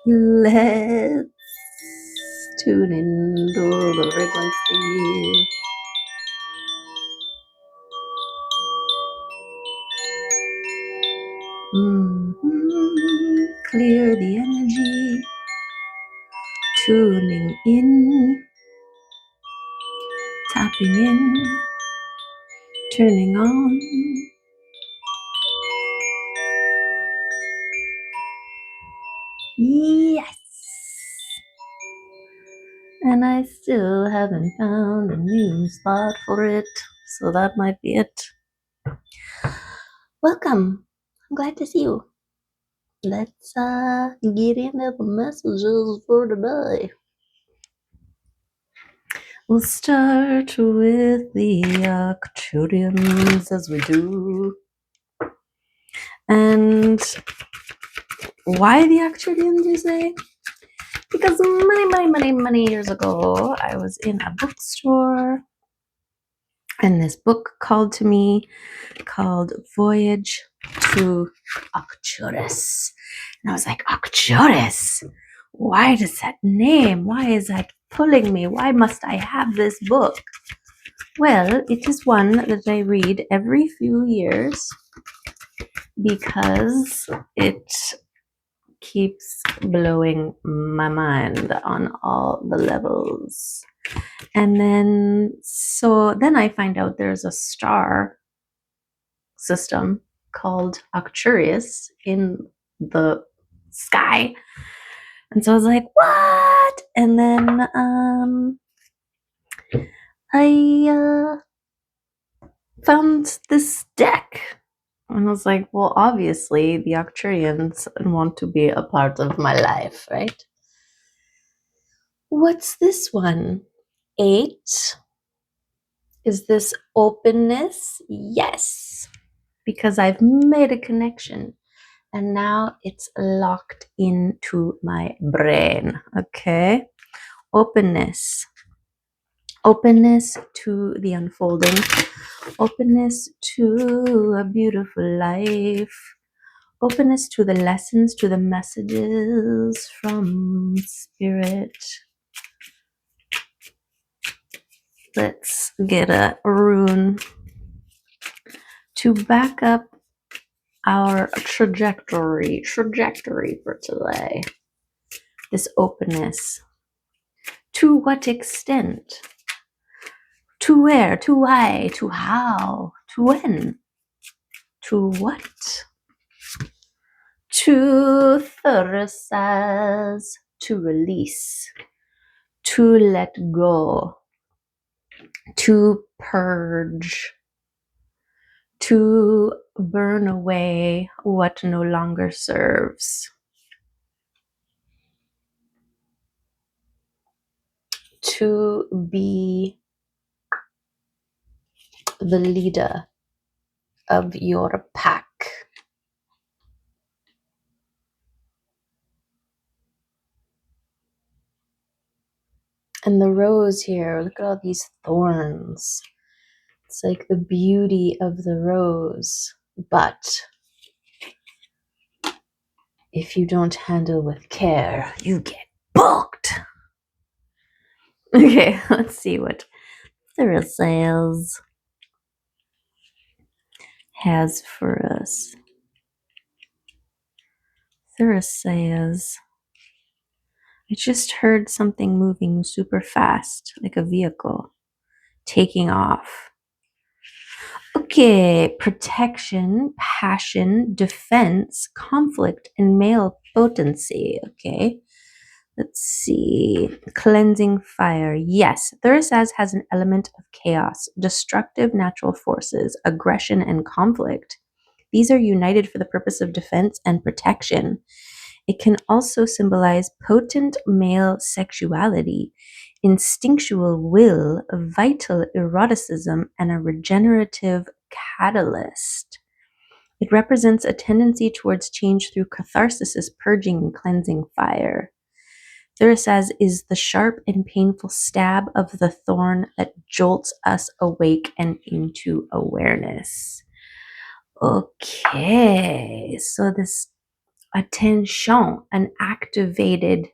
Let's tune into the frequency. Clear the energy, tuning in, tapping in, turning on. Yes! And I still haven't found a new spot for it, so that might be it. Welcome. I'm glad to see you. Let's get into the messages for today. We'll start with the Arcturians as we do. And why the Arcturians, you say? Because many years ago, I was in a bookstore and this book called to me called Voyage to Arcturus. And I was like, Arcturus? Why does that name? Why is that pulling me? Why must I have this book? Well, it is one that I read every few years because it keeps blowing my mind on all the levels. And then I find out there's a star system called Arcturus in the sky. And so I was like, what? And then I found this deck. And I was like, well, obviously the Arcturians want to be a part of my life, right? What's this one? 8. Is this openness? Yes, because I've made a connection and now it's locked into my brain. Okay, openness. Openness to the unfolding, openness to a beautiful life, openness to the lessons, to the messages from spirit. Let's get a rune to back up our trajectory for today. This openness. To what extent? To where? To why? To how? To when? To what? To thirst, to release, to let go, to purge, to burn away what no longer serves, to be the leader of your pack. And the rose here, look at all these thorns. It's like the beauty of the rose, but if you don't handle with care, you get booked. Okay, let's see what Thursdays has for us. Thursdays. I just heard something moving super fast, like a vehicle taking off. Okay, protection, passion, defense, conflict, and male potency. Okay, let's see. Cleansing fire. Yes, Thursday has an element of chaos, destructive natural forces, aggression, and conflict. These are united for the purpose of defense and protection. It can also symbolize potent male sexuality, instinctual will, vital eroticism, and a regenerative catalyst. It represents a tendency towards change through catharsis, purging, and cleansing fire. Thurisaz is the sharp and painful stab of the thorn that jolts us awake and into awareness. Okay, so this attention, an activated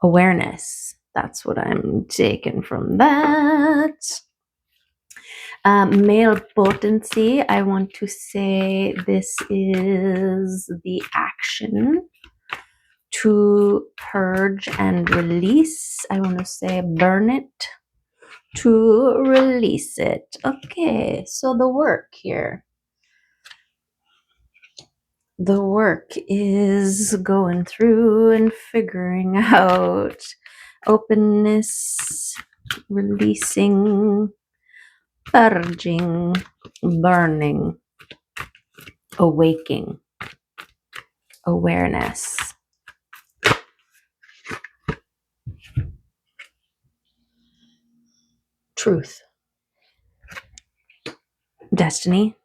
awareness. That's what I'm taking from that. Male potency, I want to say this is the action to purge and release. I want to say burn it to release it. Okay, so the work here. The work is going through and figuring out openness, releasing, purging, burning, awaking, awareness. Truth, destiny,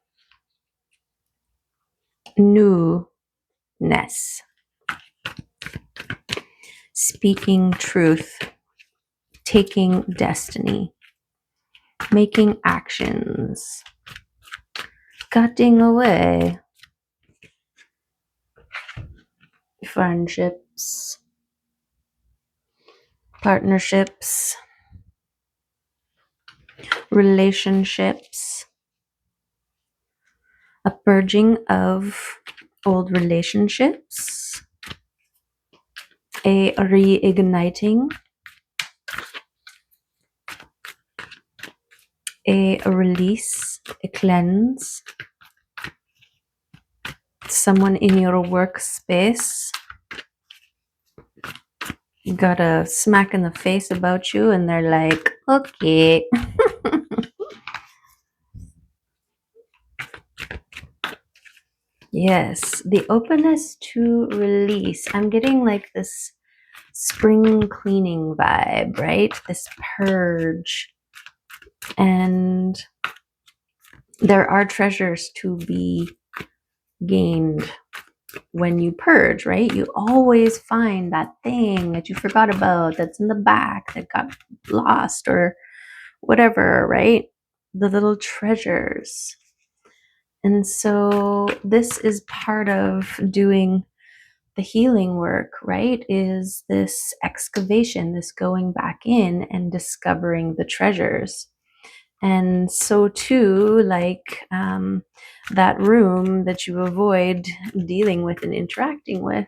newness, speaking truth, taking destiny, making actions, cutting away, friendships, partnerships, relationships, a purging of old relationships, a reigniting, a release, a cleanse, someone in your workspace got a smack in the face about you and they're like, okay. Yes, the openness to release. I'm getting like this spring cleaning vibe, right? This purge. And there are treasures to be gained when you purge, right? You always find that thing that you forgot about that's in the back that got lost or whatever, right? The little treasures. And so this is part of doing the healing work, right? Is this excavation, this going back in and discovering the treasures. And so too, like that room that you avoid dealing with and interacting with,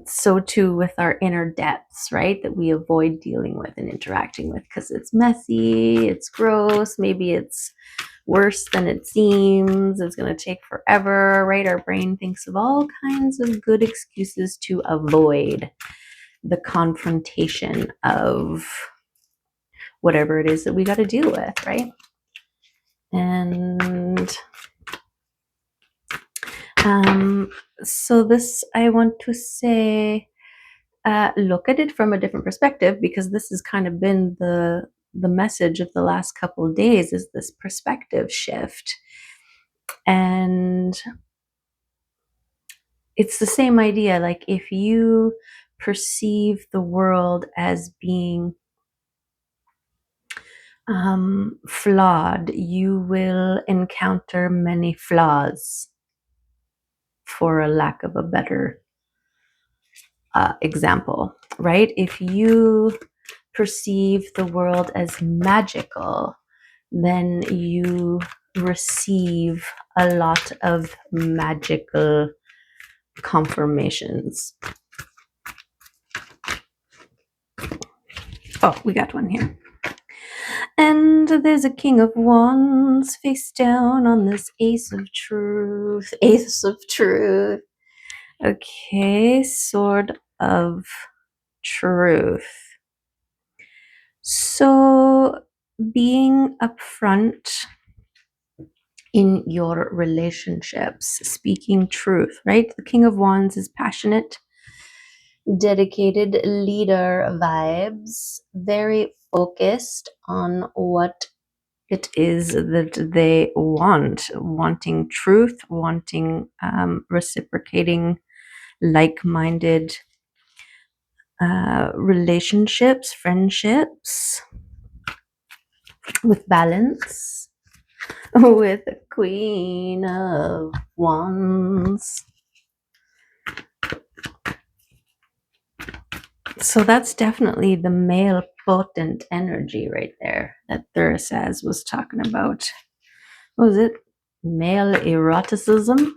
so too with our inner depths, right? That we avoid dealing with and interacting with because it's messy, it's gross, maybe it's worse than it seems, it's going to take forever, right? Our brain thinks of all kinds of good excuses to avoid the confrontation of whatever it is that we got to deal with, right? And so this, I want to say, look at it from a different perspective, because this has kind of been the message of the last couple of days, is this perspective shift. And it's the same idea. Like if you perceive the world as being flawed, you will encounter many flaws, for a lack of a better example, right? If you perceive the world as magical, then you receive a lot of magical confirmations. Oh, we got one here. And there's a king of wands face down on this ace of truth. Ace of truth. Okay, sword of truth. So being upfront in your relationships, speaking truth, right? The king of wands is passionate, dedicated leader vibes, very focused on what it is that they want, wanting truth, wanting reciprocating like-minded relationships, friendships with balance. with the Queen of Wands. So that's definitely the male potent energy right there that Thurisaz was talking about. What was it? Male eroticism?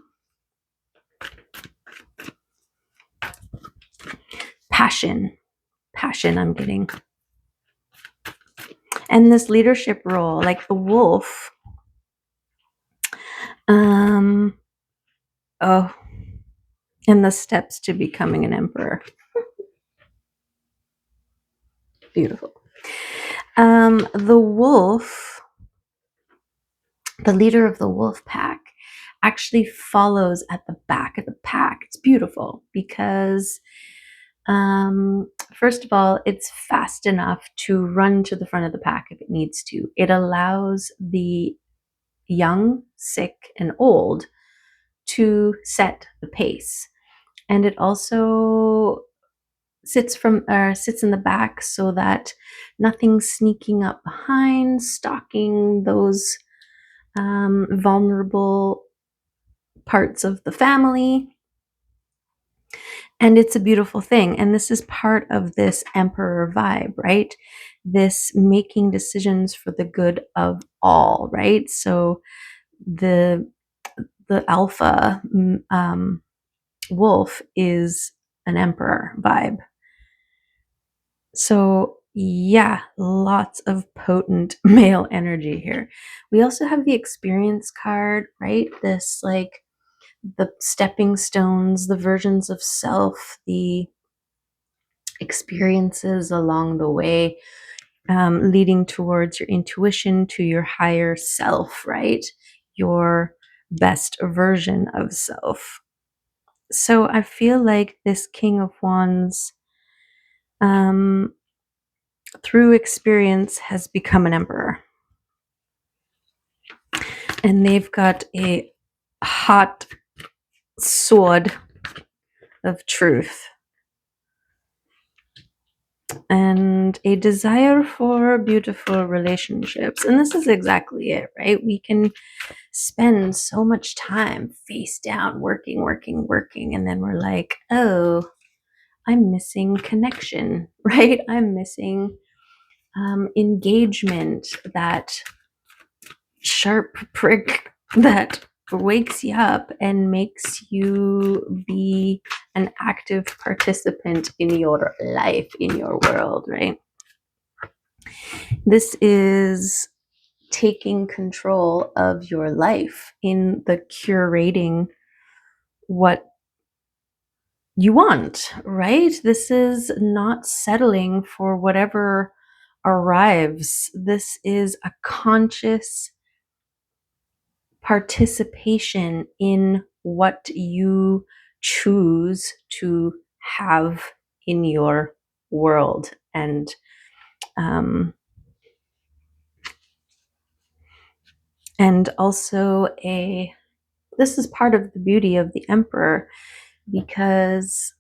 Passion. Passion, I'm getting. And this leadership role, like the wolf. Oh, and the steps to becoming an emperor. Beautiful. The wolf, the leader of the wolf pack, actually follows at the back of the pack. It's beautiful because, first of all, it's fast enough to run to the front of the pack if it needs to. It allows the young, sick, and old to set the pace. And it also sits in the back so that nothing's sneaking up behind, stalking those vulnerable parts of the family. And it's a beautiful thing. And this is part of this emperor vibe, right? This making decisions for the good of all, right? So the alpha wolf is an emperor vibe. So yeah, lots of potent male energy here. We also have the experience card, right? This like the stepping stones, the versions of self, the experiences along the way, leading towards your intuition, to your higher self, right? Your best version of self. So I feel like this King of Wands, through experience, has become an emperor. And they've got a hot sword of truth and a desire for beautiful relationships. And this is exactly it, right? We can spend so much time face down, working. And then we're like, oh, I'm missing connection, right? I'm missing engagement, that sharp prick that wakes you up and makes you be an active participant in your life, in your world, right? This is taking control of your life in the curating what you want, right? This is not settling for whatever arrives. This is a conscious participation in what you choose to have in your world. And also this is part of the beauty of the emperor, because,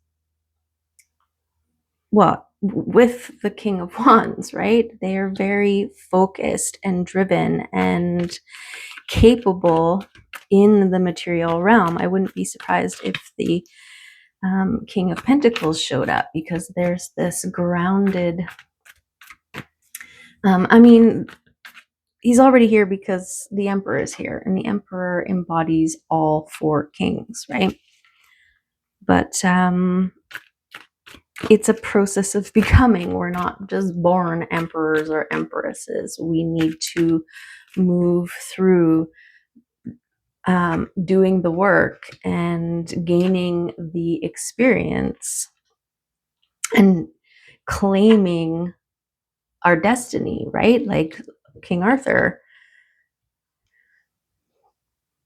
well, with the King of Wands, right, they are very focused and driven and capable in the material realm. I wouldn't be surprised if the King of Pentacles showed up, because there's this grounded, he's already here because the Emperor is here, and the Emperor embodies all four kings, right? But it's a process of becoming. We're not just born emperors or empresses. We need to move through doing the work and gaining the experience and claiming our destiny, right? Like King Arthur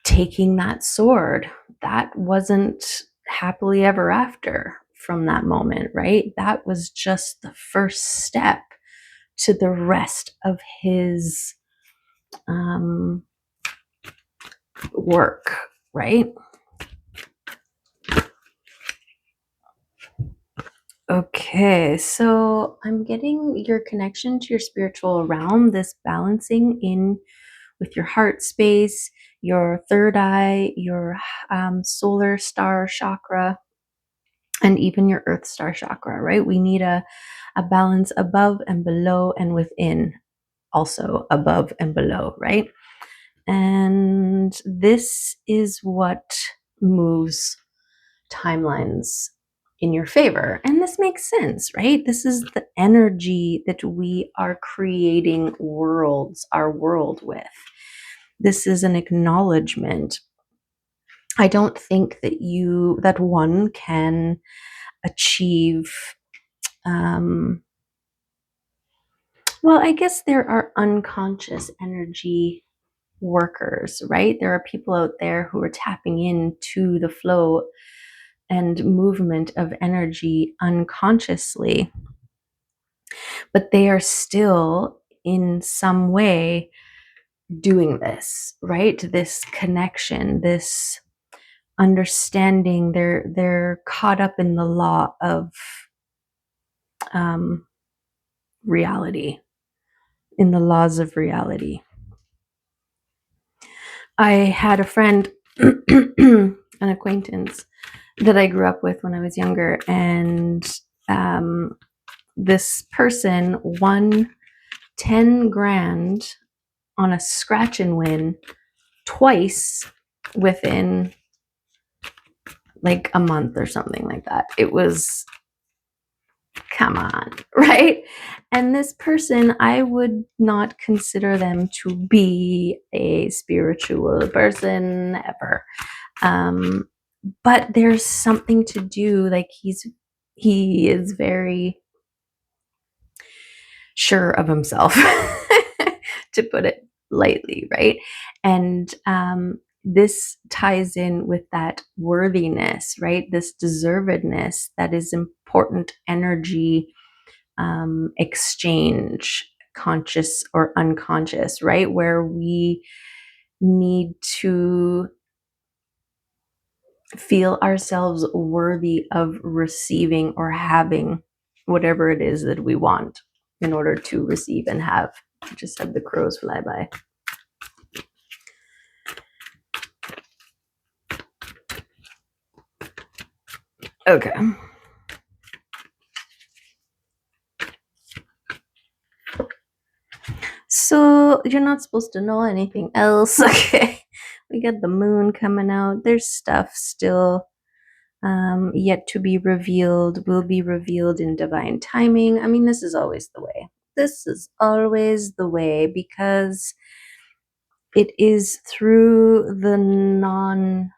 taking that sword. That wasn't happily ever after from that moment, right? That was just the first step to the rest of his work, right? Okay, so I'm getting your connection to your spiritual realm, this balancing in with your heart space, your third eye, your solar star chakra, and even your earth star chakra, right? We need a balance above and below and within, also above and below, right? And this is what moves timelines in your favor. And this makes sense, right? This is the energy that we are creating our world with. This is an acknowledgement. I don't think that one can achieve, well, I guess there are unconscious energy workers, right? There are people out there who are tapping into the flow and movement of energy unconsciously, but they are still in some way doing this, right? This connection, this understanding. They're caught up in the law of reality, in the laws of reality. I had a friend, an acquaintance that I grew up with when I was younger, and this person won 10 grand on a scratch and win twice within like a month or something like that. It was, come on, right? And this person, I would not consider them to be a spiritual person ever. But there's something to do, like he is very sure of himself, to put it lightly, right? And this ties in with that worthiness, right? This deservedness that is important energy exchange, conscious or unconscious, right? Where we need to feel ourselves worthy of receiving or having whatever it is that we want in order to receive and have. I just had the crows fly by. Okay. So you're not supposed to know anything else. Okay. We got the moon coming out. There's stuff still yet to be revealed, will be revealed in divine timing. I mean, this is always the way. This is always the way, because it is through the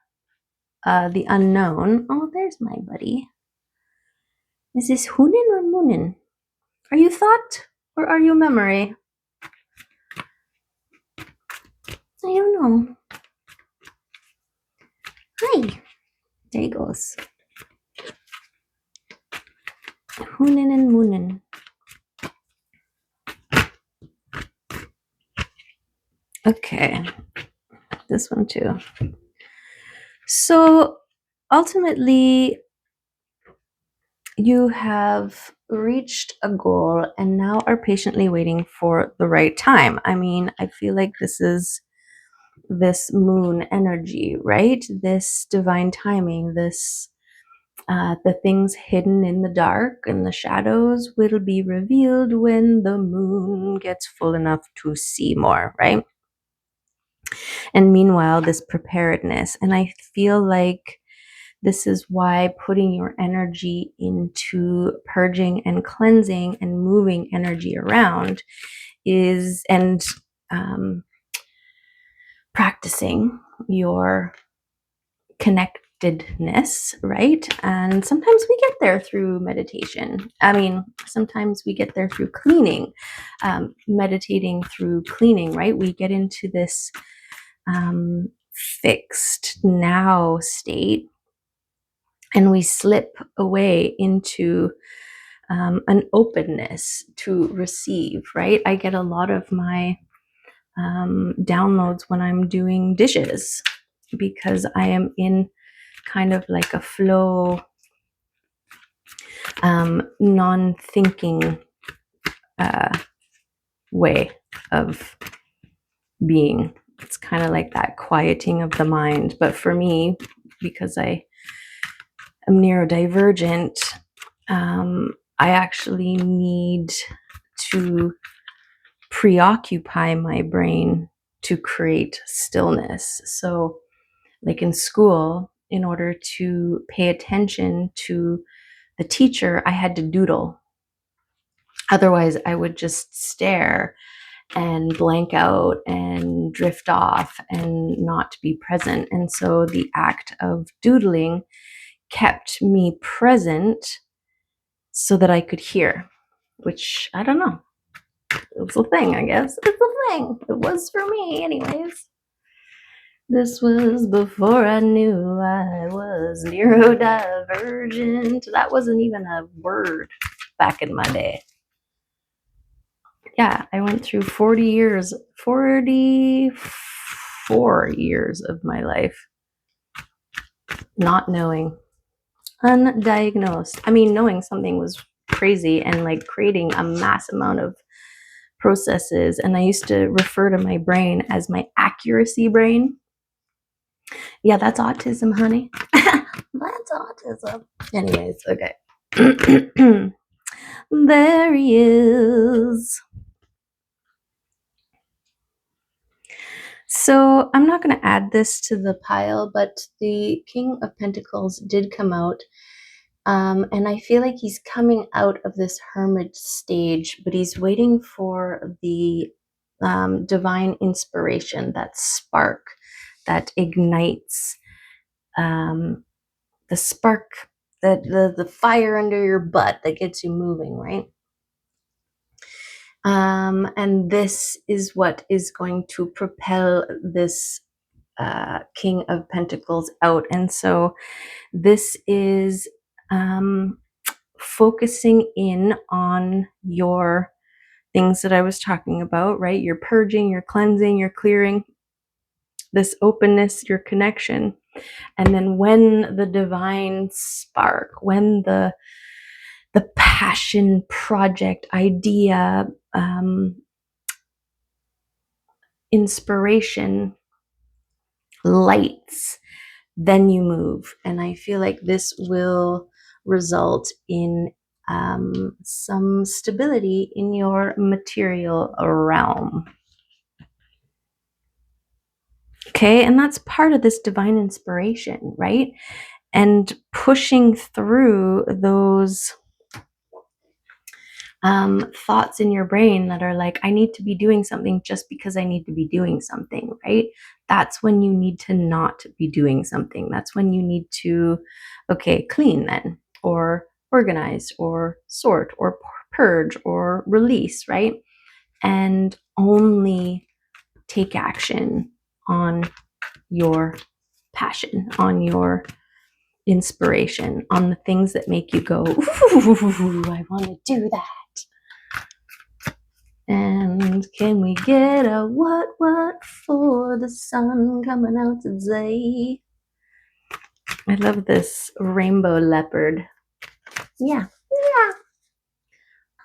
the unknown. Oh, there's my buddy. Is this Hunin or Munin? Are you thought or are you memory? I don't know. Hi. There he goes. Hunin and Munin. Okay. This one too. So ultimately, you have reached a goal and now are patiently waiting for the right time. I mean, I feel like this is this moon energy, right? This divine timing, this the things hidden in the dark and the shadows will be revealed when the moon gets full enough to see more, right? And meanwhile, this preparedness. And I feel like this is why putting your energy into purging and cleansing and moving energy around is, and practicing your connectedness, right? And sometimes we get there through meditation. I mean, sometimes we get there through cleaning, meditating through cleaning, right? We get into this fixed now state and we slip away into an openness to receive, right? I get a lot of my downloads when I'm doing dishes because I am in kind of like a flow, non-thinking way of being. It's kind of like that quieting of the mind. But for me, because I am neurodivergent, I actually need to preoccupy my brain to create stillness. So, like in school, in order to pay attention to the teacher, I had to doodle. Otherwise, I would just stare and blank out and drift off and not be present. And so the act of doodling kept me present so that I could hear, which I don't know. It's a thing, I guess. It's a thing. It was for me, anyways. This was before I knew I was neurodivergent. That wasn't even a word back in my day. Yeah, I went through 44 years of my life not knowing, undiagnosed. I mean, knowing something was crazy and like creating a mass amount of processes. And I used to refer to my brain as my accuracy brain. Yeah, that's autism, honey. That's autism. Anyways, okay. There he is. So I'm not going to add this to the pile, but the King of Pentacles did come out. And I feel like he's coming out of this hermit stage, but he's waiting for the divine inspiration, that spark that ignites the spark, the fire under your butt that gets you moving, right? And this is what is going to propel this King of Pentacles out. And so this is focusing in on your things that I was talking about, right? You're purging, you're cleansing, you're clearing, this openness, your connection. And then when the divine spark, when the passion, project, idea, inspiration lights, then you move. And I feel like this will result in some stability in your material realm. Okay, and that's part of this divine inspiration, right? And pushing through those thoughts in your brain that are like, I need to be doing something just because I need to be doing something, right? That's when you need to not be doing something. That's when you need to, okay, clean then, or organize, or sort, or purge, or release, right? And only take action on your passion, on your inspiration, on the things that make you go, ooh, I want to do that. And can we get a what for the sun coming out today? I love this rainbow leopard. Yeah.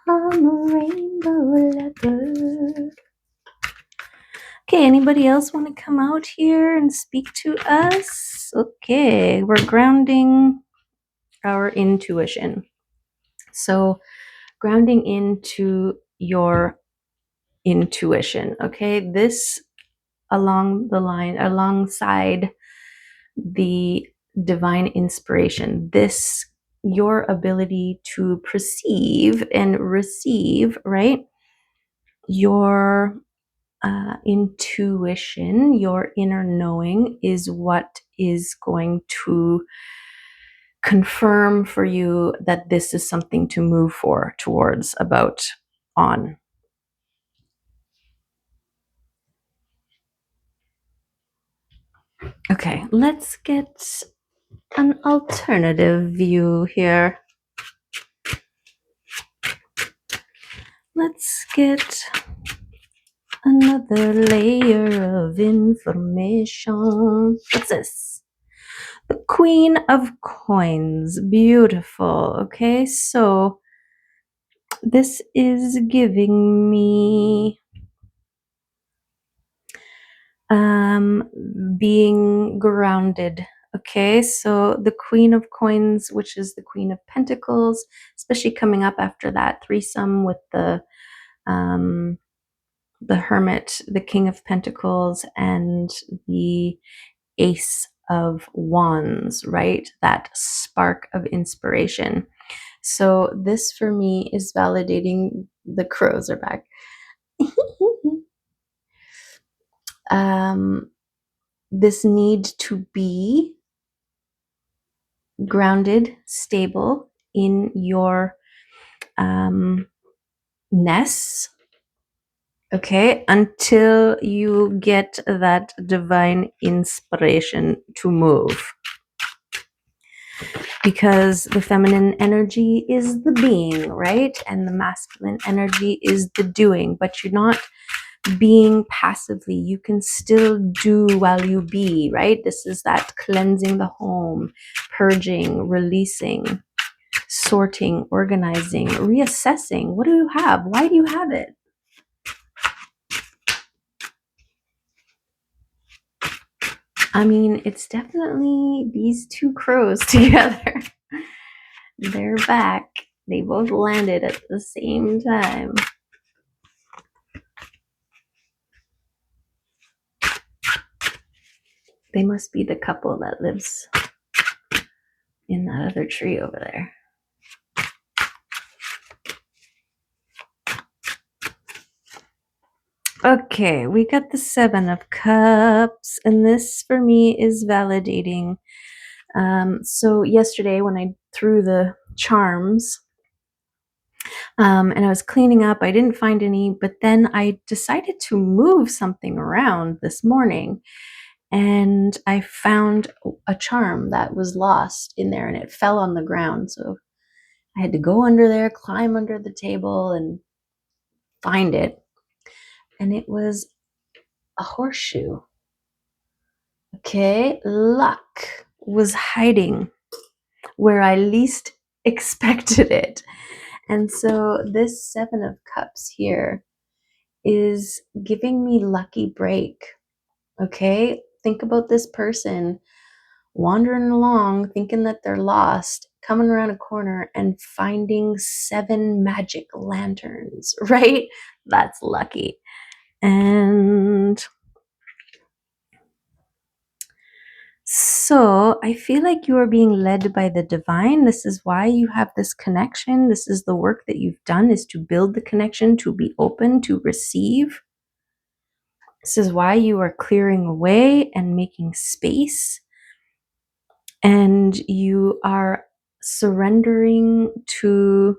I'm a rainbow leopard. Okay, anybody else want to come out here and speak to us? Okay, we're grounding our intuition. So, grounding into your intuition, okay? This alongside the divine inspiration, this, your ability to perceive and receive, right? Your intuition, your inner knowing is what is going to confirm for you that this is something to move towards, about, on. Okay, let's get an alternative view here. Let's get another layer of information. What's this? The Queen of Coins. Beautiful. Okay, so this is giving me being grounded. Okay, so the Queen of Coins, which is the Queen of Pentacles, especially coming up after that threesome with the Hermit, the King of Pentacles, and the Ace of Wands, right? That spark of inspiration. So this for me is validating. The crows are back. This need to be grounded, stable in your ness, okay, until you get that divine inspiration to move. Because the feminine energy is the being, right? And the masculine energy is the doing, but you're not being passively. You can still do while you be, right? This is that cleansing the home, purging, releasing, sorting, organizing, reassessing. What do you have? Why do you have it? I mean, it's definitely these two crows together. They're back. They both landed at the same time. They must be the couple that lives in that other tree over there. Okay, we got the Seven of Cups, and this for me is validating. So yesterday when I threw the charms, and I was cleaning up, I didn't find any, but then I decided to move something around this morning, and I found a charm that was lost in there, and it fell on the ground. So I had to go under there, climb under the table, and find it. And it was a horseshoe. Okay, luck was hiding where I least expected it. And so this Seven of Cups here is giving me lucky break. Okay, think about this person wandering along thinking that they're lost, coming around a corner and finding 7 magic lanterns, right? That's lucky. And so I feel like you are being led by the divine. This is why you have this connection. This is the work that you've done, is to build the connection, to be open, to receive. This is why you are clearing away and making space. And you are surrendering to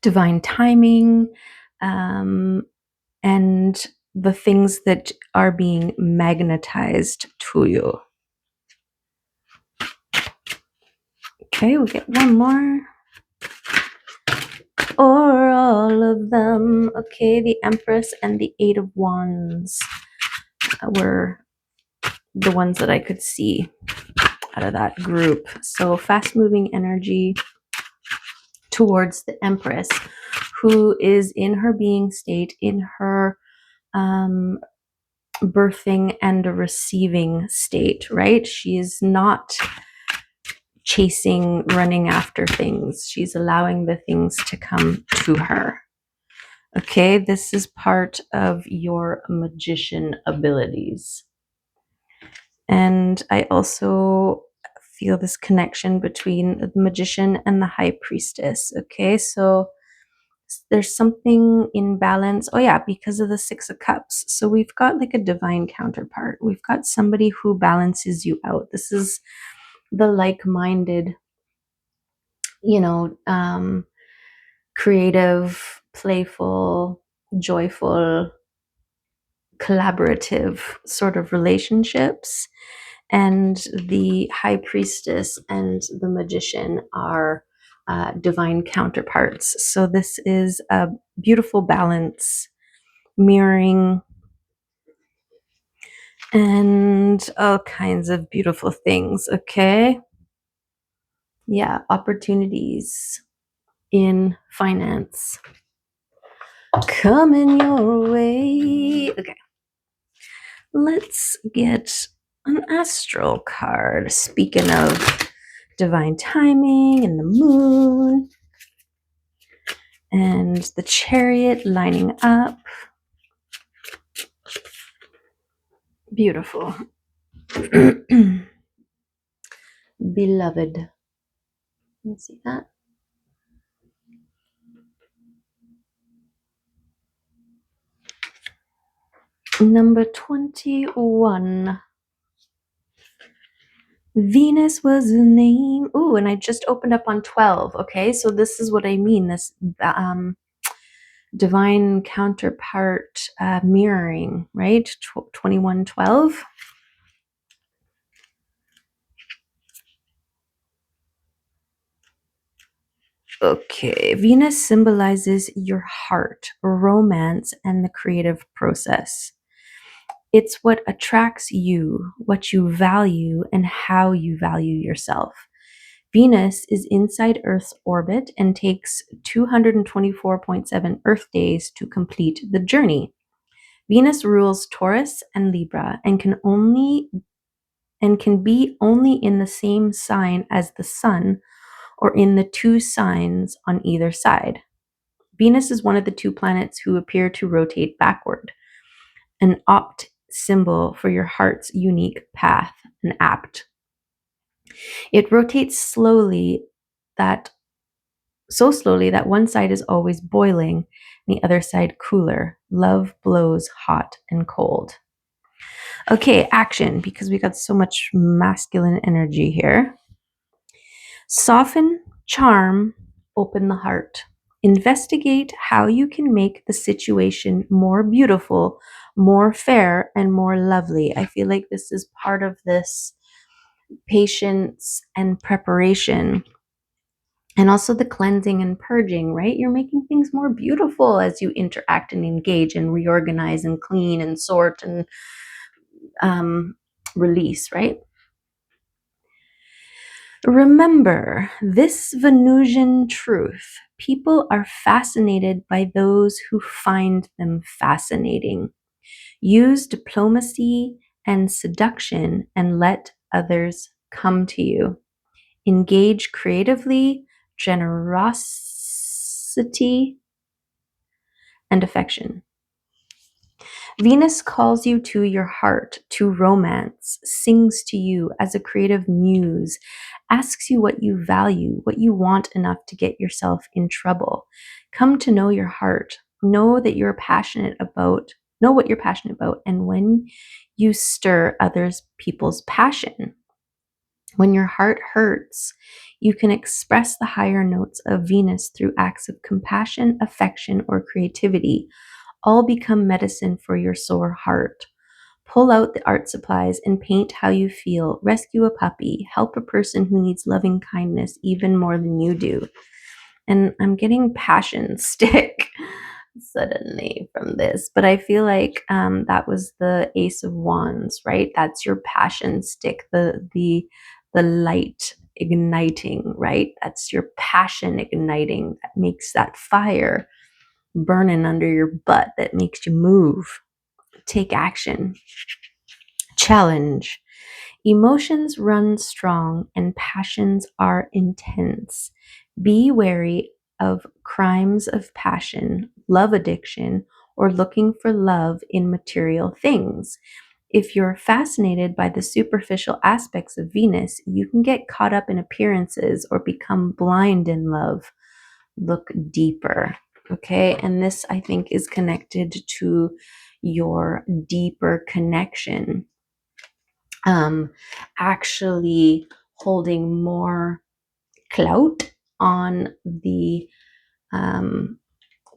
divine timing, and the things that are being magnetized to you. Okay, we'll get one more. Or all of them. Okay, the Empress and the Eight of Wands were the ones that I could see out of that group. So fast-moving energy towards the Empress, who is in her being state, in her birthing and receiving state, right? She is not chasing, running after things. She's allowing the things to come to her. Okay, this is part of your magician abilities. And I also feel this connection between the magician and the high priestess. Okay, so there's something in balance. Oh yeah, because of the Six of Cups. So we've got like a divine counterpart. We've got somebody who balances you out. This is the like-minded, creative, playful, joyful, collaborative sort of relationships. And the high priestess and the magician are divine counterparts. So this is a beautiful balance, mirroring, and all kinds of beautiful things. Okay. Yeah, opportunities in finance coming your way. Okay. Let's get an astral card. Speaking of divine timing and the moon and the chariot lining up. Beautiful. Beloved. Let me see that. Number 21. Venus was the name. Ooh, and I just opened up on 12. Okay, so this is what I mean. This divine counterpart mirroring, right? 2112. Okay, Venus symbolizes your heart, romance, and the creative process. It's what attracts you, what you value, and how you value yourself. Venus is inside Earth's orbit and takes 224.7 Earth days to complete the journey. Venus rules Taurus and Libra and can be only in the same sign as the sun or in the two signs on either side. Venus is one of the two planets who appear to rotate backward, an opt symbol for your heart's unique path, an apt. It rotates slowly, so slowly that one side is always boiling and the other side cooler. Love blows hot and cold. Okay, action, because we got so much masculine energy here. Soften, charm, open the heart. Investigate how you can make the situation more beautiful, more fair, and more lovely. I feel like this is part of this patience and preparation. And also the cleansing and purging, right? You're making things more beautiful as you interact and engage and reorganize and clean and sort and release, right? Remember this Venusian truth. People are fascinated by those who find them fascinating. Use diplomacy and seduction and let others come to you. Engage creatively, generosity, and affection. Venus calls you to your heart, to romance, sings to you as a creative muse, asks you what you value, what you want enough to get yourself in trouble. Come to know your heart. Know what you're passionate about, and when you stir others people's passion. When your heart hurts, you can express the higher notes of Venus through acts of compassion, affection, or creativity. All become medicine for your sore heart. Pull out the art supplies and paint how you feel. Rescue a puppy. Help a person who needs loving kindness even more than you do. And I'm getting passion stick suddenly from this, but I feel like that was the Ace of Wands, right? That's your passion stick, the light igniting, right? That's your passion igniting that makes that fire burning under your butt, that makes you move, take action, challenge. Emotions run strong and passions are intense. Be wary of crimes of passion, love addiction, or looking for love in material things. If you're fascinated by the superficial aspects of Venus, you can get caught up in appearances or become blind in love. Look deeper. Okay, and this I think is connected to your deeper connection. Actually holding more clout on the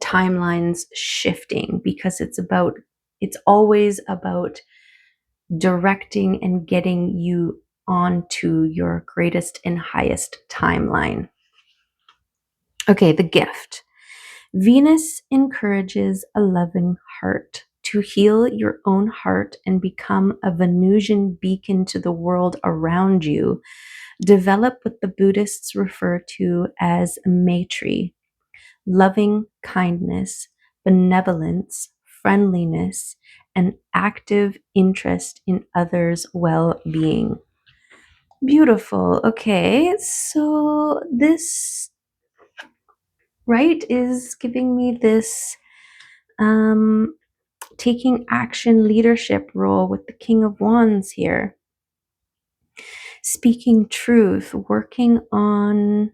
timelines shifting, because it's always about directing and getting you onto your greatest and highest timeline. Okay, the gift. Venus encourages a loving heart. To heal your own heart and become a Venusian beacon to the world around you, develop what the Buddhists refer to as Maitri, loving kindness, benevolence, friendliness, an active interest in others' well-being. Beautiful. Okay, so this, right, is giving me this taking action leadership role with the King of Wands here. Speaking truth, working on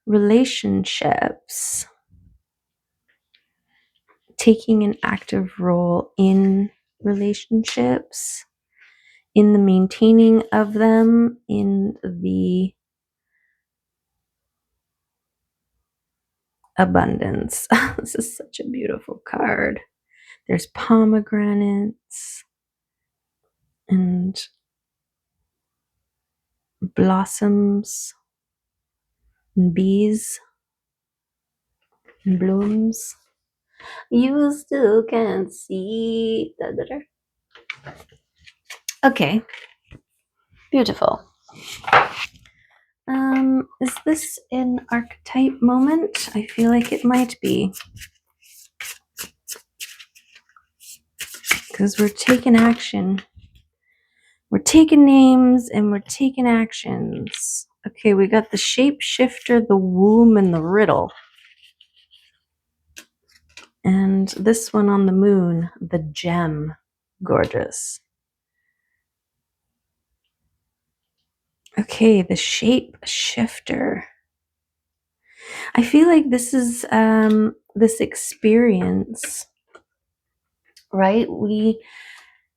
relationships, taking an active role in relationships, in the maintaining of them, in the abundance. This is such a beautiful card. There's pomegranates and blossoms and bees and blooms. You still can't see. Da, da, da. Okay, beautiful. Is this an archetype moment? I feel like it might be. Because we're taking action. We're taking names and we're taking actions. Okay, we got the shapeshifter, the womb, and the riddle. And this one on the moon, the gem. Gorgeous. Okay, the shapeshifter. I feel like this is this experience, right?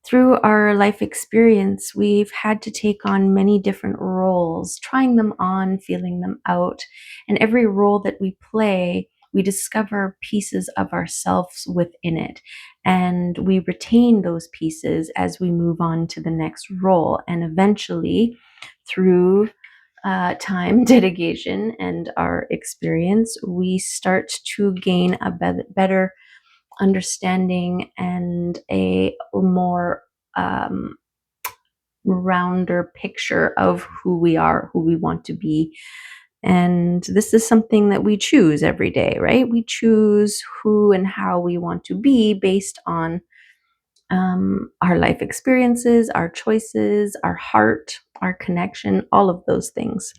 Through our life experience, we've had to take on many different roles, trying them on, feeling them out. And every role that we play, we discover pieces of ourselves within it. And we retain those pieces as we move on to the next role. And eventually, through time, dedication, and our experience, we start to gain a better understanding and a more rounder picture of who we are, who we want to be. And this is something that we choose every day, right? We choose who and how we want to be based on our life experiences, our choices, our heart, our connection, all of those things.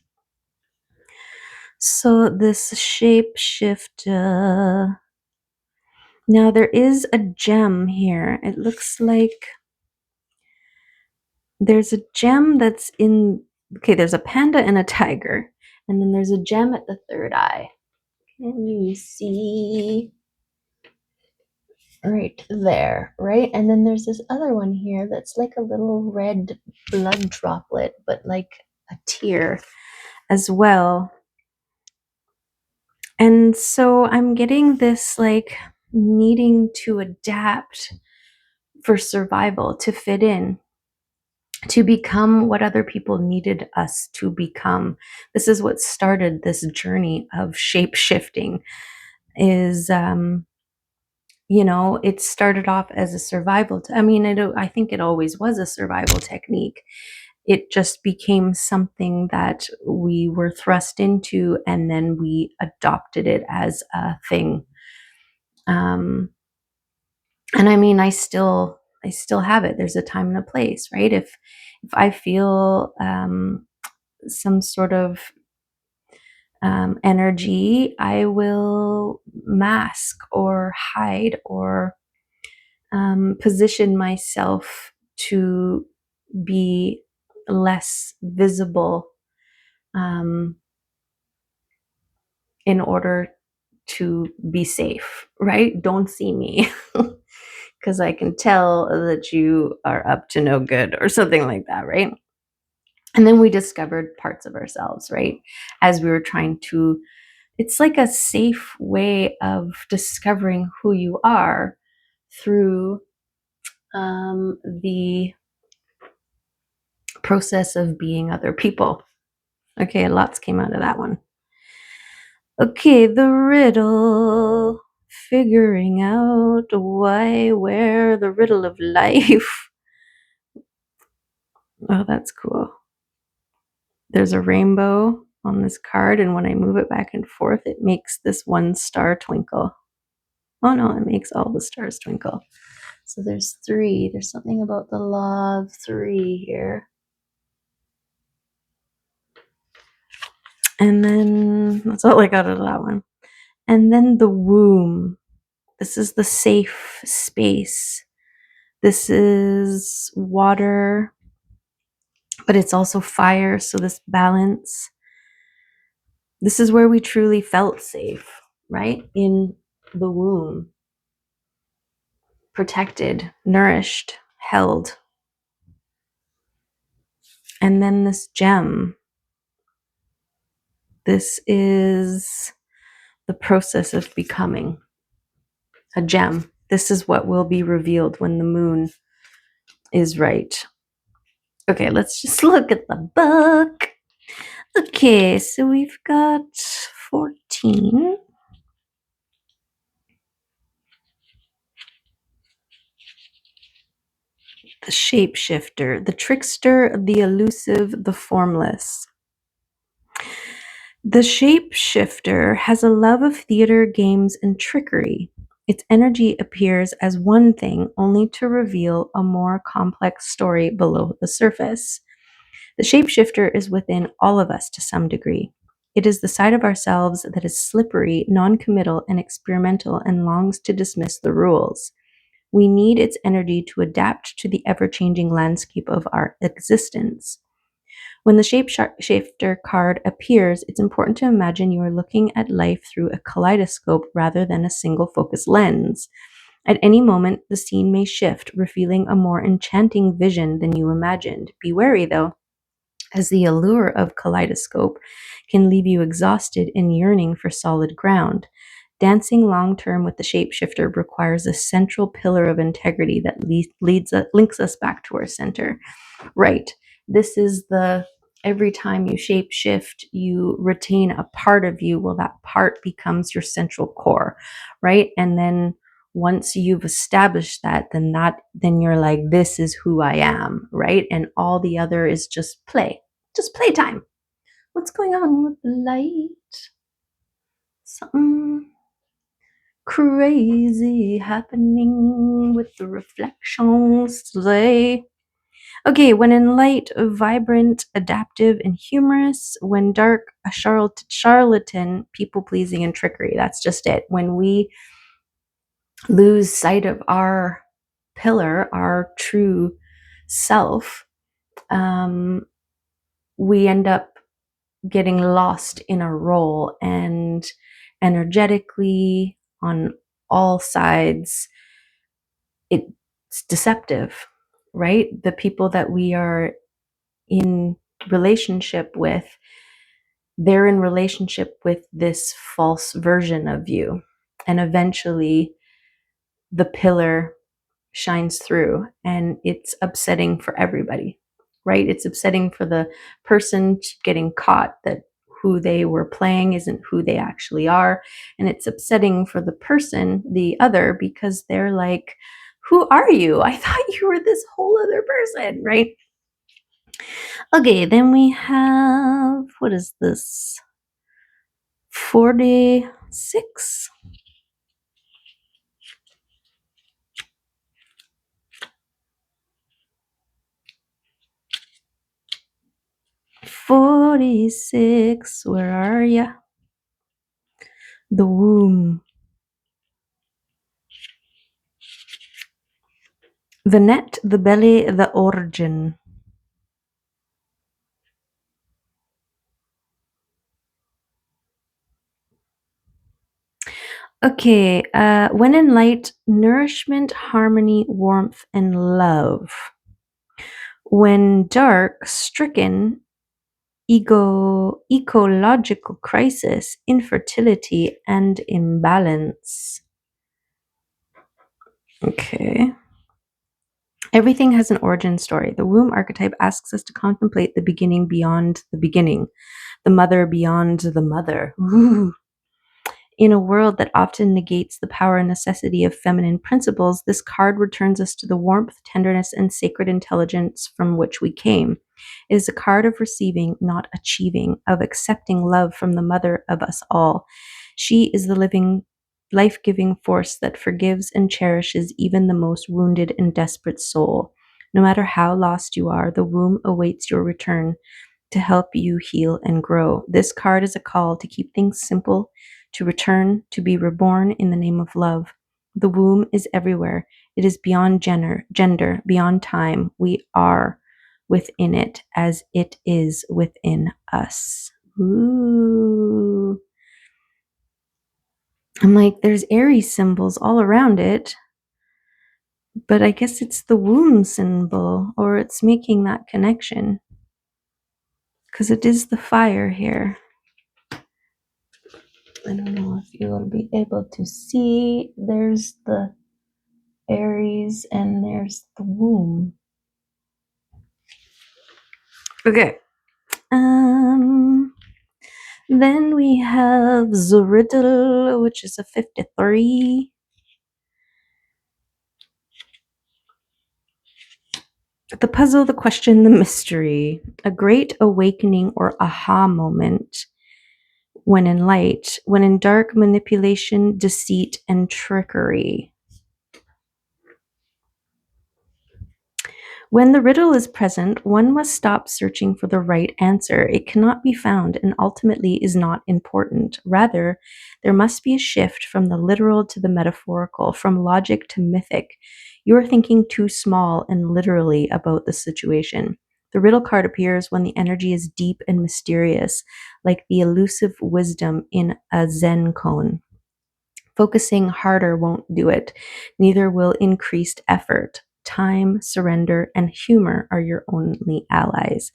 So this shapeshifter. Now there is a gem here. It looks like there's a gem that's in, okay, there's a panda and a tiger. And then there's a gem at the third eye. Can you see? Right there, right? And then there's this other one here that's like a little red blood droplet, but like a tear as well. And so I'm getting this like needing to adapt for survival, to fit in, to become what other people needed us to become. This is what started this journey of shape shifting. Is it started off as a survival. I think it always was a survival technique. It just became something that we were thrust into, and then we adopted it as a thing. And I still have it. There's a time and a place, right? If I feel some sort of energy, I will mask or hide or position myself to be less visible in order to be safe, right? Don't see me because I can tell that you are up to no good or something like that, right? And then we discovered parts of ourselves, right? As we were trying to, it's like a safe way of discovering who you are through the process of being other people. Okay, lots came out of that one. Okay, the riddle. Figuring out why, where, the riddle of life. Oh, that's cool. There's a rainbow on this card, and when I move it back and forth, it makes this one star twinkle. Oh no, it makes all the stars twinkle. So there's 3. There's something about the law of 3 here. And then that's all I got out of that one. And then the womb. This is the safe space. This is water, but it's also fire. So this balance. This is where we truly felt safe, right? In the womb. Protected, nourished, held. And then this gem. This is the process of becoming a gem. This is what will be revealed when the moon is right. Okay, let's just look at the book. Okay, so we've got 14. The shapeshifter, the trickster, the elusive, the formless. The shapeshifter has a love of theater, games, and trickery. Its energy appears as one thing only to reveal a more complex story below the surface. The shapeshifter is within all of us to some degree. It is the side of ourselves that is slippery, non-committal, and experimental and longs to dismiss the rules. We need its energy to adapt to the ever-changing landscape of our existence. When the shapeshifter card appears, it's important to imagine you are looking at life through a kaleidoscope rather than a single focus lens. At any moment, the scene may shift, revealing a more enchanting vision than you imagined. Be wary, though, as the allure of kaleidoscope can leave you exhausted and yearning for solid ground. Dancing long-term with the shapeshifter requires a central pillar of integrity that links us back to our center. Right. This is the every time you shape shift, you retain a part of you. Well, that part becomes your central core, right? And then once you've established that, then you're like, this is who I am, right? And all the other is just playtime. What's going on with the light? Something crazy happening with the reflections today. Okay, when in light, vibrant, adaptive, and humorous. When dark, a charlatan, people-pleasing, and trickery. That's just it. When we lose sight of our pillar, our true self, we end up getting lost in a role, and energetically, on all sides, it's deceptive, right? The people that we are in relationship with, they're in relationship with this false version of you. And eventually the pillar shines through, and it's upsetting for everybody, right? It's upsetting for the person getting caught that who they were playing isn't who they actually are. And it's upsetting for the person, the other, because they're like, who are you? I thought you were this whole other person, right? Okay, then we have, what is this? 46. 46, where are ya? The womb. The net, the belly, the origin. Okay, when in light, nourishment, harmony, warmth, and love. When dark, stricken, ecological crisis, infertility, and imbalance. Okay. Everything has an origin story. The womb archetype asks us to contemplate the beginning beyond the beginning, the mother beyond the mother. Ooh. In a world that often negates the power and necessity of feminine principles, this card returns us to the warmth, tenderness, and sacred intelligence from which we came. It is a card of receiving, not achieving, of accepting love from the mother of us all. She is the living life-giving force that forgives and cherishes even the most wounded and desperate soul. No matter how lost you are, the womb awaits your return to help you heal and grow. This card is a call to keep things simple, to return, to be reborn in the name of love. The womb is everywhere. It is beyond gender, beyond time. We are within it as it is within us. Ooh. I'm like, there's Aries symbols all around it, but I guess it's the womb symbol, or it's making that connection because it is the fire here. I don't know if you will be able to see. There's the Aries and there's the womb. Okay. Then we have the riddle, which is a 53. The puzzle, the question, the mystery. A great awakening or aha moment when in light, when in dark, manipulation, deceit, and trickery. When the riddle is present, one must stop searching for the right answer. It cannot be found and ultimately is not important. Rather, there must be a shift from the literal to the metaphorical, from logic to mythic. You are thinking too small and literally about the situation. The riddle card appears when the energy is deep and mysterious, like the elusive wisdom in a Zen koan. Focusing harder won't do it. Neither will increased effort. Time, surrender, and humor are your only allies.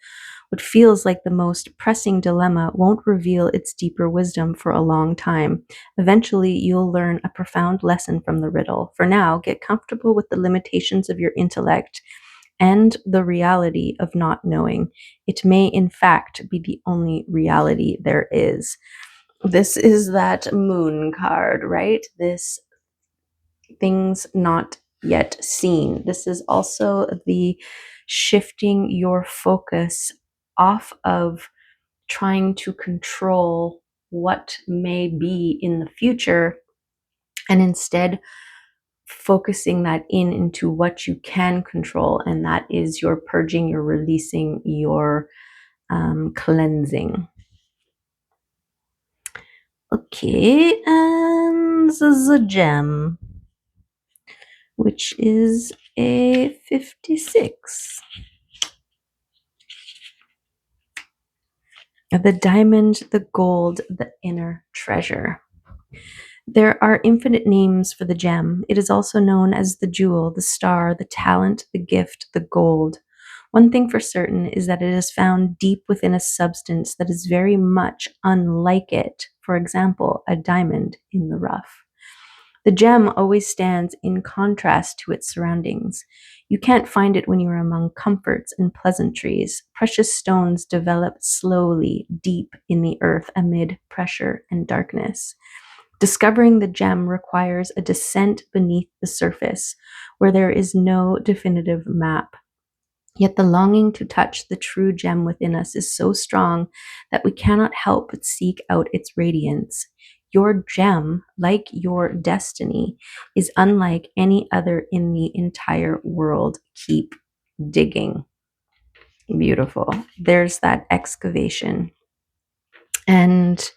What feels like the most pressing dilemma won't reveal its deeper wisdom for a long time. Eventually, you'll learn a profound lesson from the riddle. For now, get comfortable with the limitations of your intellect and the reality of not knowing. It may, in fact, be the only reality there is. This is that moon card, right? This things not yet seen. This is also the shifting your focus off of trying to control what may be in the future and instead focusing that into what you can control, and that is your purging, your releasing, your cleansing. Okay, and the gem, which is a 56. The diamond, the gold, the inner treasure. There are infinite names for the gem. It is also known as the jewel, the star, the talent, the gift, the gold. One thing for certain is that it is found deep within a substance that is very much unlike it. For example, a diamond in the rough. The gem always stands in contrast to its surroundings. You can't find it when you are among comforts and pleasantries. Precious stones develop slowly deep in the earth amid pressure and darkness. Discovering the gem requires a descent beneath the surface, where there is no definitive map. Yet the longing to touch the true gem within us is so strong that we cannot help but seek out its radiance. Your gem, like your destiny, is unlike any other in the entire world. Keep digging. Beautiful. There's that excavation. And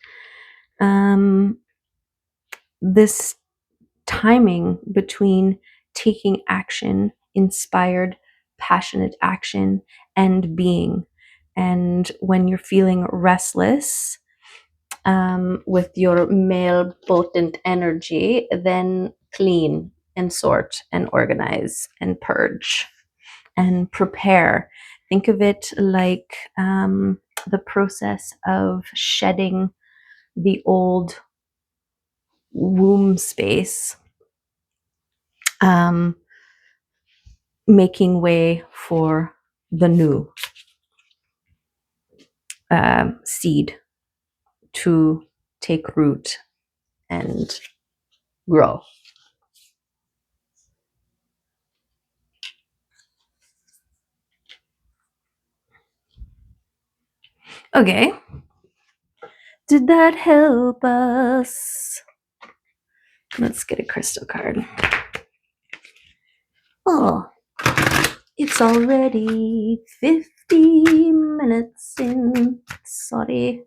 this timing between taking action, inspired, passionate action, and being. And when you're feeling restless with your male potent energy, then clean and sort and organize and purge and prepare. Think of it like the process of shedding the old womb space, making way for the new seed to take root and grow. Okay. Did that help us Let's get a crystal card. Oh, it's already 50 minutes in. Sorry.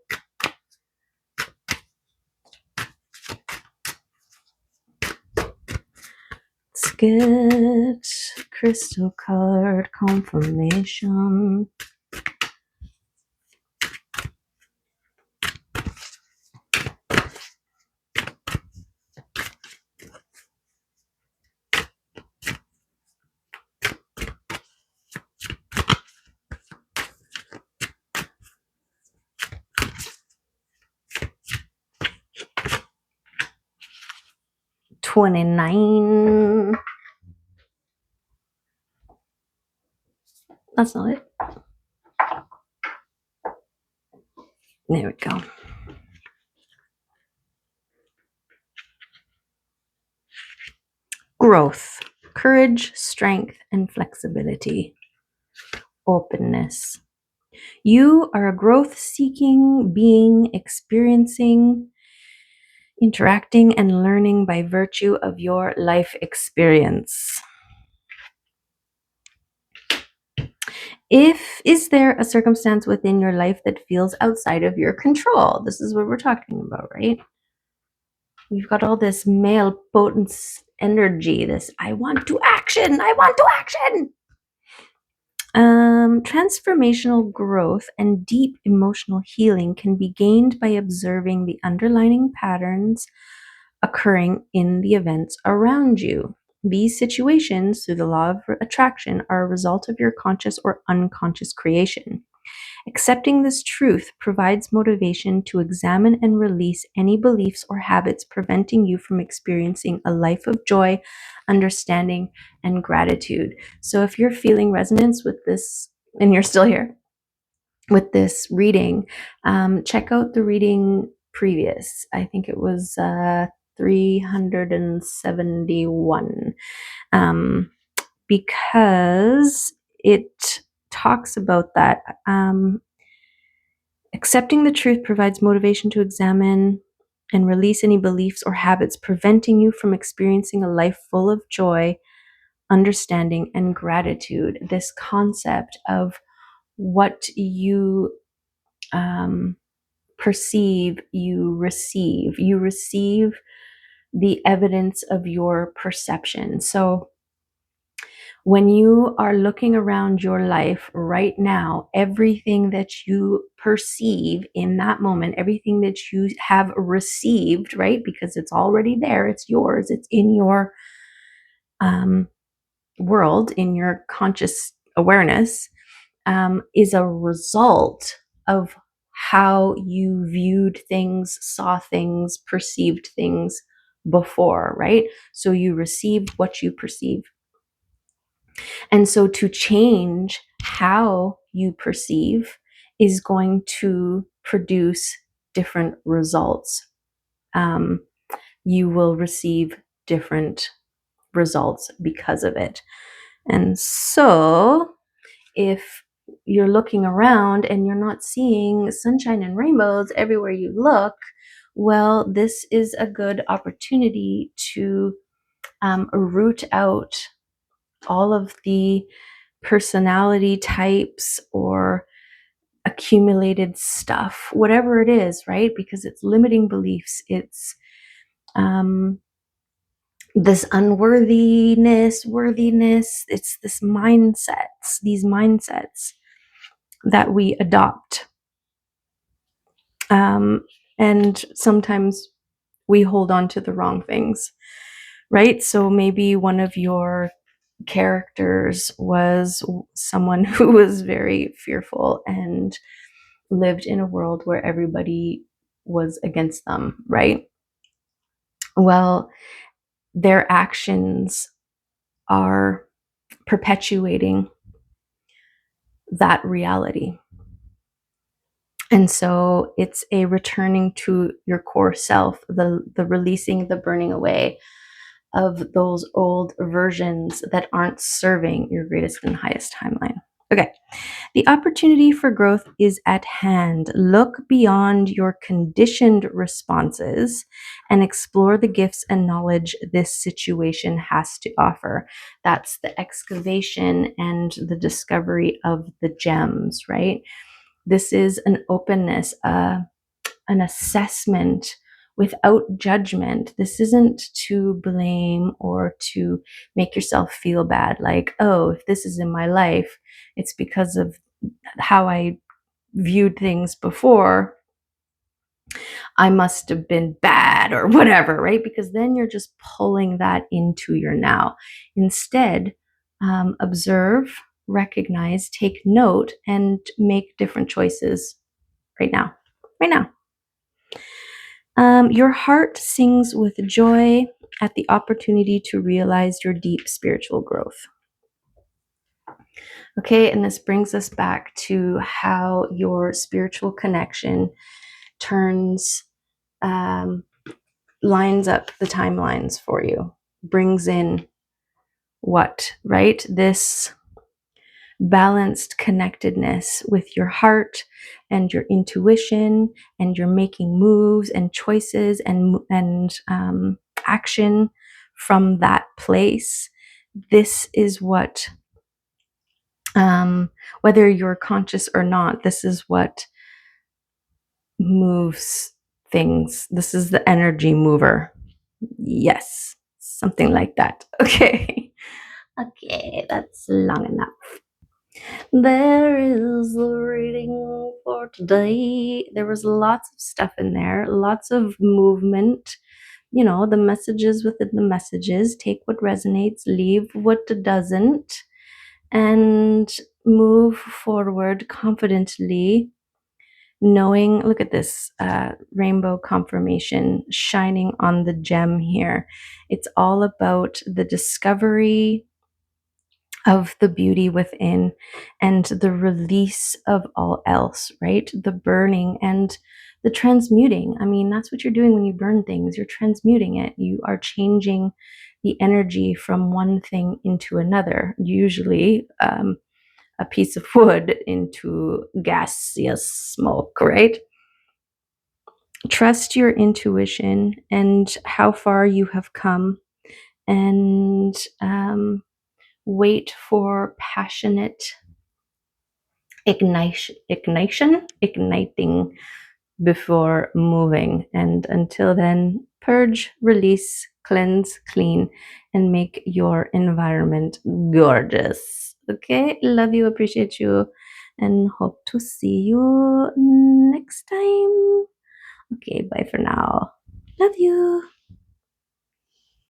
Let's get crystal card confirmation. $29. That's not it. There we go. Growth, courage, strength, and flexibility. Openness. You are a growth-seeking being experiencing, interacting, and learning by virtue of your life experience. Is there a circumstance within your life that feels outside of your control? This is what we're talking about, right? We've got all this male potent energy, this I want to action. Transformational growth and deep emotional healing can be gained by observing the underlying patterns occurring in the events around you. These situations, through the law of attraction, are a result of your conscious or unconscious creation. Accepting this truth provides motivation to examine and release any beliefs or habits preventing you from experiencing a life of joy, understanding, and gratitude. So if you're feeling resonance with this and you're still here with this reading, check out the reading previous. I think it was 371, because it talks about that. Accepting the truth provides motivation to examine and release any beliefs or habits preventing you from experiencing a life full of joy, understanding, and gratitude. This concept of what you perceive, you receive. You receive the evidence of your perception. So when you are looking around your life right now, everything that you perceive in that moment, everything that you have received, right? Because it's already there, it's yours, it's in your world, in your conscious awareness, is a result of how you viewed things, saw things, perceived things before, right? So you receive what you perceive. And so to change how you perceive is going to produce different results. You will receive different results because of it. And so if you're looking around and you're not seeing sunshine and rainbows everywhere you look, well, this is a good opportunity to root out all of the personality types or accumulated stuff, whatever it is, right? Because it's limiting beliefs. It's this unworthiness, worthiness. It's these mindsets that we adopt. And sometimes we hold on to the wrong things, right? So maybe one of your characters was someone who was very fearful and lived in a world where everybody was against them, right? Well, their actions are perpetuating that reality. And so it's a returning to your core self, the releasing, the burning away of those old versions that aren't serving your greatest and highest timeline. Okay. The opportunity for growth is at hand. Look beyond your conditioned responses and explore the gifts and knowledge this situation has to offer. That's the excavation and the discovery of the gems, right? This is an openness, an assessment without judgment. This isn't to blame or to make yourself feel bad. Like, oh, if this is in my life, it's because of how I viewed things before. I must have been bad or whatever, right? Because then you're just pulling that into your now. Instead, observe, recognize, take note, and make different choices right now. Right now. Your heart sings with joy at the opportunity to realize your deep spiritual growth. Okay, and this brings us back to how your spiritual connection turns, lines up the timelines for you, brings in what, right? This balanced connectedness with your heart and your intuition, and you're making moves and choices and action from that place. This is what, whether you're conscious or not, this is what moves things. This is the energy mover. Yes, something like that. Okay. Okay, that's long enough. There is the reading for today. There was lots of stuff in there, lots of movement. You know, the messages within the messages. Take what resonates, leave what doesn't, and move forward confidently, knowing, look at this rainbow confirmation shining on the gem here. It's all about the discovery of the beauty within and the release of all else, right? The burning and the transmuting. I mean, that's what you're doing when you burn things. You're transmuting it. You are changing the energy from one thing into another, usually a piece of wood into gaseous smoke, right? Trust your intuition and how far you have come, and wait for passionate igniting before moving. And until then, purge, release, cleanse, clean, and make your environment gorgeous. Okay, love you, appreciate you, and hope to see you next time. Okay, bye for now. Love you.